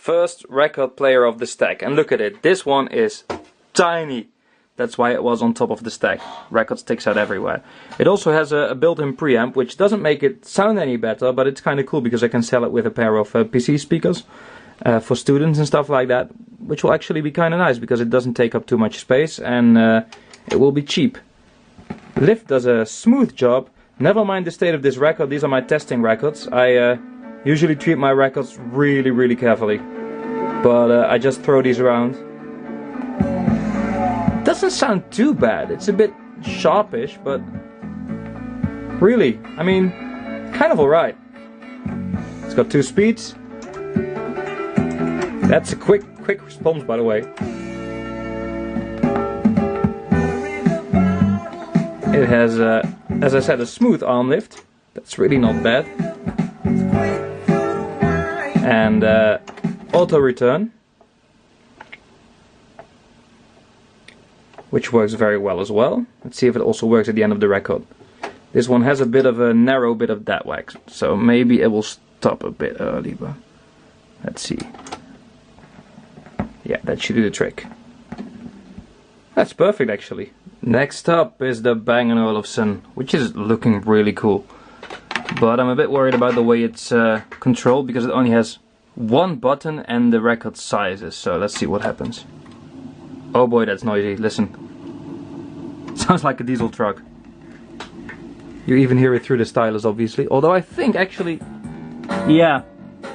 First record player of the stack, and look at it, this one is tiny. That's why it was on top of the stack. Record sticks out everywhere. It also has a built-in preamp, which doesn't make it sound any better, but it's kind of cool because I can sell it with a pair of PC speakers for students and stuff like that, which will actually be kind of nice because it doesn't take up too much space and it will be cheap. Lift does a smooth job. Never mind the state of this record, these are my testing records. I usually treat my records really carefully, but I just throw these around. Doesn't sound too bad, it's a bit sharpish, but really, I mean, kind of alright. It's got 2 speeds. That's a quick response, by the way. It has, as I said, a smooth arm lift. That's really not bad. And auto return, which works very well as well. Let's see if it also works at the end of the record. This one has a bit of a narrow bit of dead wax, so maybe it will stop a bit early, but let's see. Yeah, that should do the trick. That's perfect actually. Next up is the Bang & Olufsen, which is looking really cool. But I'm a bit worried about the way it's controlled because it only has 1 button and the record sizes, so let's see what happens. Oh boy, that's noisy, listen. Sounds like a diesel truck. You even hear it through the stylus, obviously. Although I think actually, yeah,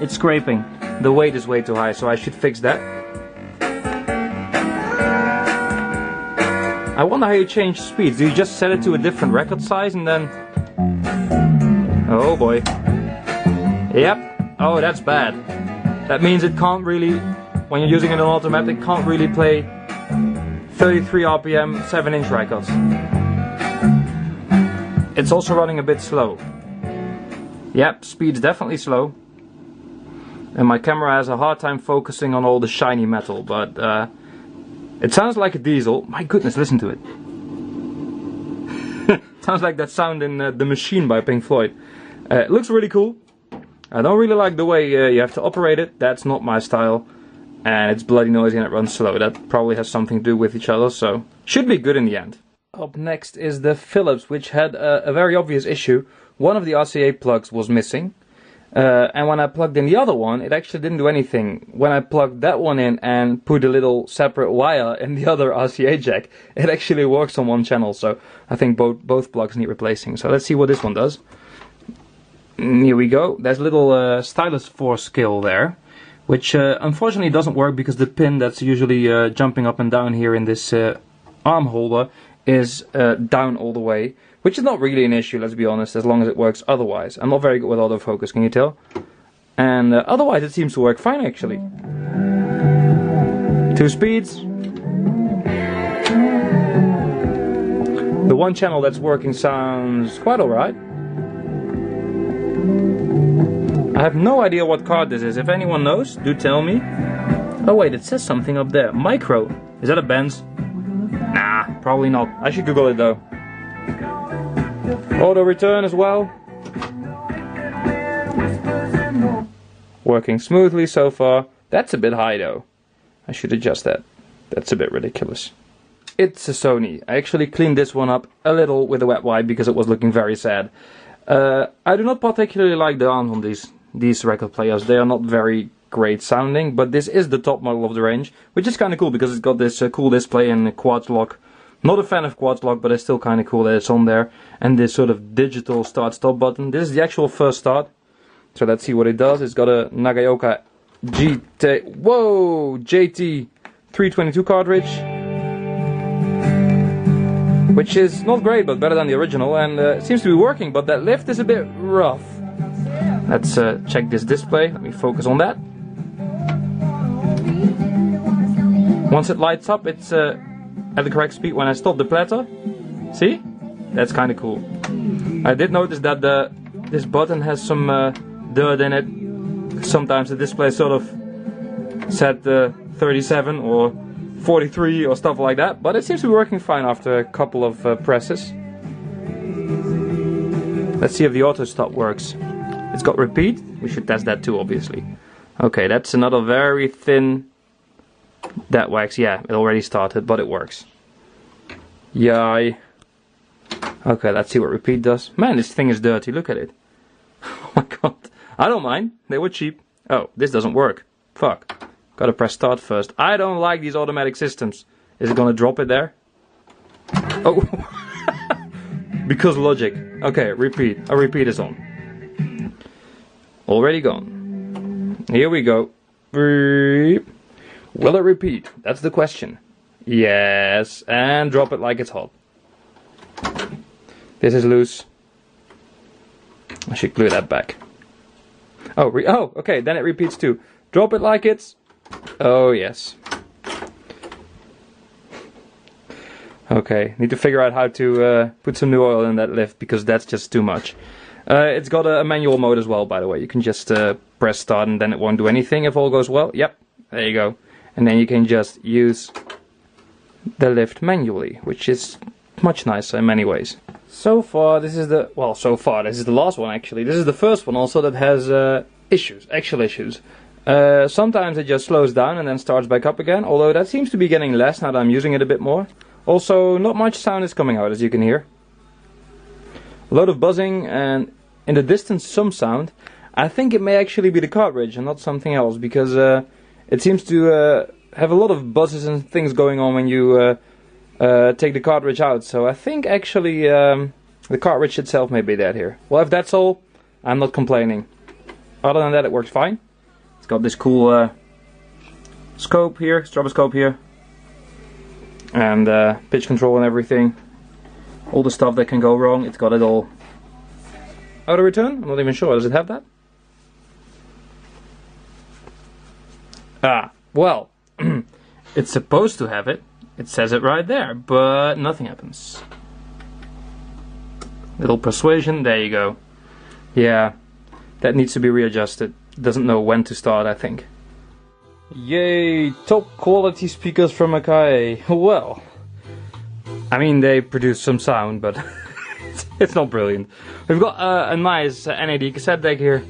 it's scraping. The weight is way too high, so I should fix that. I wonder how you change speeds. Do you just set it to a different record size and then... Oh boy. Yep. Oh, that's bad. That means it can't really, when you're using it on automatic, can't really play 33 RPM 7-inch records. It's also running a bit slow. Yep, speed's definitely slow. And my camera has a hard time focusing on all the shiny metal, but it sounds like a diesel. My goodness, listen to it. Sounds like that sound in The Machine by Pink Floyd. It looks really cool. I don't really like the way you have to operate it. That's not my style. And it's bloody noisy and it runs slow. That probably has something to do with each other, so should be good in the end. Up next is the Philips, which had a very obvious issue. One of the RCA plugs was missing. And when I plugged in the other one, it actually didn't do anything. When I plugged that one in and put a little separate wire in the other RCA jack, it actually works on one channel. So I think both plugs need replacing. So let's see what this one does. Here we go. There's a little stylus force skill there, which unfortunately doesn't work because the pin that's usually jumping up and down here in this arm holder is down all the way, which is not really an issue, let's be honest, as long as it works otherwise. I'm not very good with autofocus, can you tell? And otherwise it seems to work fine actually. 2 speeds. The one channel that's working sounds quite alright. I have no idea what card this is. If anyone knows, do tell me. Oh wait, it says something up there. Micro. Is that a Benz? Nah, probably not. I should Google it though. Auto return as well. Working smoothly so far. That's a bit high though. I should adjust that. That's a bit ridiculous. It's a Sony. I actually cleaned this one up a little with a wet wipe because it was looking very sad. I do not particularly like the arms on these record players. They are not very great sounding, but this is the top model of the range, which is kind of cool because it's got this cool display and quartz lock. Not a fan of quartz lock, but it's still kind of cool that it's on there. And this sort of digital start-stop button. This is the actual first start. So let's see what it does. It's got a Nagaoka JT 322 cartridge, which is not great, but better than the original, and it seems to be working, but that lift is a bit rough. Let's check this display. Let me focus on that. Once it lights up, it's at the correct speed when I stop the platter. See? That's kind of cool. I did notice that this button has some dirt in it. Sometimes the display sort of set 37 or 43 or stuff like that, but it seems to be working fine after a couple of presses. Let's see if the auto stop works. It's got repeat. We should test that too, obviously. Okay, that's another very thin dead wax. Yeah, it already started, but it works. Yay. Okay, let's see what repeat does. Man, this thing is dirty, look at it. Oh my god. I don't mind, they were cheap. Oh, this doesn't work. Fuck. Gotta press start first. I don't like these automatic systems. Is it gonna drop it there? Oh. Because logic. Okay, repeat. A repeat is on. Already gone. Here we go. Will it repeat? That's the question. Yes, and drop it like it's hot. This is loose. I should glue that back. Oh, okay, then it repeats too. Drop it like it's... Oh, yes. Okay, need to figure out how to put some new oil in that lift, because that's just too much. It's got a manual mode as well, by the way. You can just press start and then it won't do anything if all goes well. Yep, there you go. And then you can just use the lift manually, which is much nicer in many ways. So far, this is the last one actually. This is the first one also that has actual issues. Sometimes it just slows down and then starts back up again, although that seems to be getting less now that I'm using it a bit more. Also, not much sound is coming out, as you can hear. A lot of buzzing and in the distance some sound. I think it may actually be the cartridge and not something else, because it seems to have a lot of buzzes and things going on when you take the cartridge out. So I think actually the cartridge itself may be dead here. Well, if that's all, I'm not complaining. Other than that, it works fine. It's got this cool scope here, stroboscope here, and pitch control and everything. All the stuff that can go wrong, it's got it all. Auto return? I'm not even sure. Does it have that? Ah, well, it's supposed to have it. It says it right there, but nothing happens. Little persuasion, there you go. Yeah, that needs to be readjusted. Doesn't know when to start, I think. Yay, top quality speakers from Akai. Well, I mean, they produce some sound, but it's not brilliant. We've got a nice NAD cassette deck here,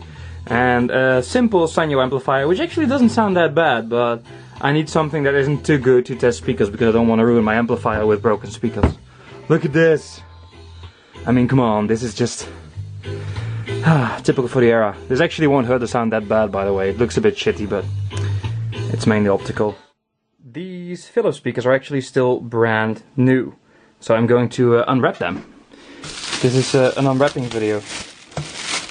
and a simple Sanyo amplifier, which actually doesn't sound that bad, but I need something that isn't too good to test speakers, because I don't want to ruin my amplifier with broken speakers. Look at this! I mean, come on, this is just... typical for the era. This actually won't hurt the sound that bad, by the way. It looks a bit shitty, but it's mainly optical. These Philips speakers are actually still brand new, so I'm going to unwrap them. This is an unwrapping video.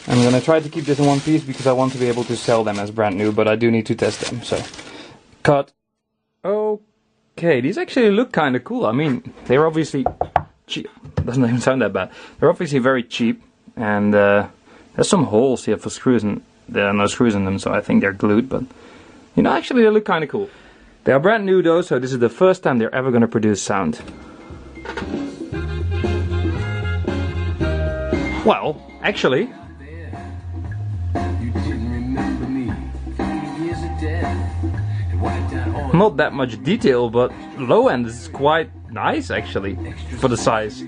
I'm gonna try to keep this in one piece because I want to be able to sell them as brand new, but I do need to test them, so... Cut. Okay, these actually look kinda cool. I mean, they're obviously cheap. Doesn't even sound that bad. They're obviously very cheap, and there's some holes here for screws, and there are no screws in them, so I think they're glued, but... You know, actually they look kinda cool. They are brand new though, so this is the first time they're ever gonna produce sound. Well, actually... Not that much detail, but low end is quite nice actually, for the size.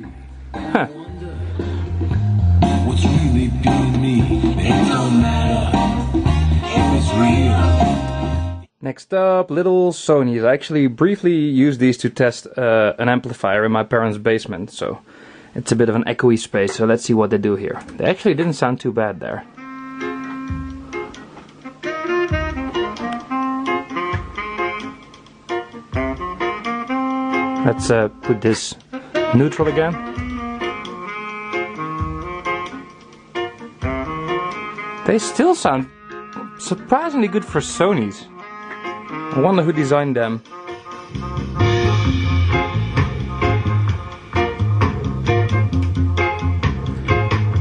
Huh. What's really being me, it don't matter if it's real. Next up, little Sonys. I actually briefly used these to test an amplifier in my parents' basement, so it's a bit of an echoey space, so let's see what they do here. They actually didn't sound too bad there. Let's put this neutral again. They still sound surprisingly good for Sonys. I wonder who designed them.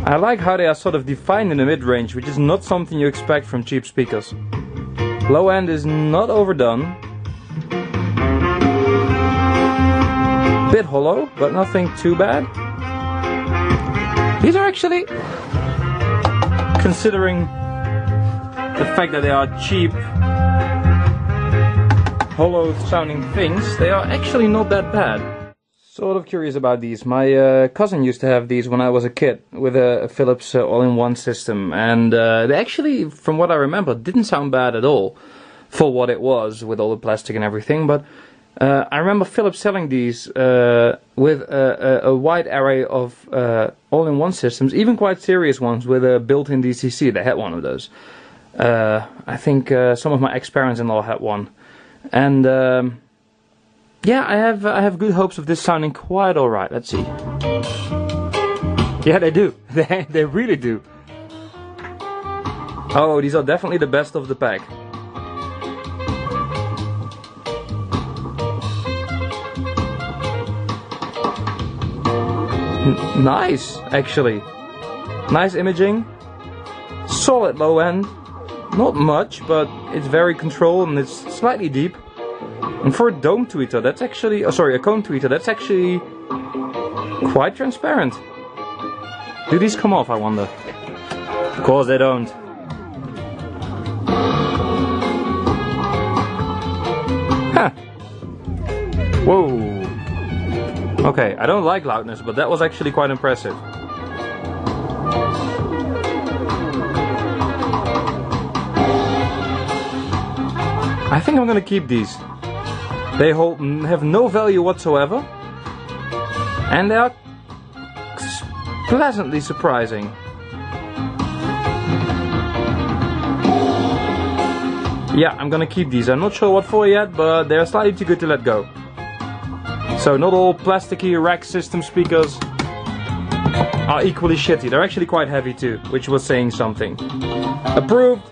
I like how they are sort of defined in the mid-range, which is not something you expect from cheap speakers. Low end is not overdone. Bit hollow, but nothing too bad. These are actually, considering the fact that they are cheap, hollow sounding things, they are actually not that bad. Sort of curious about these. My cousin used to have these when I was a kid with a Philips all-in-one system, and they actually, from what I remember, didn't sound bad at all for what it was with all the plastic and everything. But I remember Philips selling these with a wide array of all-in-one systems, even quite serious ones with a built-in DCC. They had one of those. I think some of my ex-parents-in-law had one, and yeah, I have good hopes of this sounding quite alright. Let's see. Yeah, they do. They really do. Oh, these are definitely the best of the pack. Nice, actually. Nice imaging. Solid low end. Not much, but it's very controlled and it's slightly deep. And for a dome tweeter, that's actually, a cone tweeter, that's actually quite transparent. Do these come off, I wonder? Of course they don't. Huh. Whoa. Okay, I don't like loudness, but that was actually quite impressive. I think I'm gonna keep these. They have no value whatsoever, and they are pleasantly surprising. Yeah, I'm gonna keep these. I'm not sure what for yet, but they're slightly too good to let go. So not all plasticky rack system speakers are equally shitty. They're actually quite heavy too, which was saying something. Approved!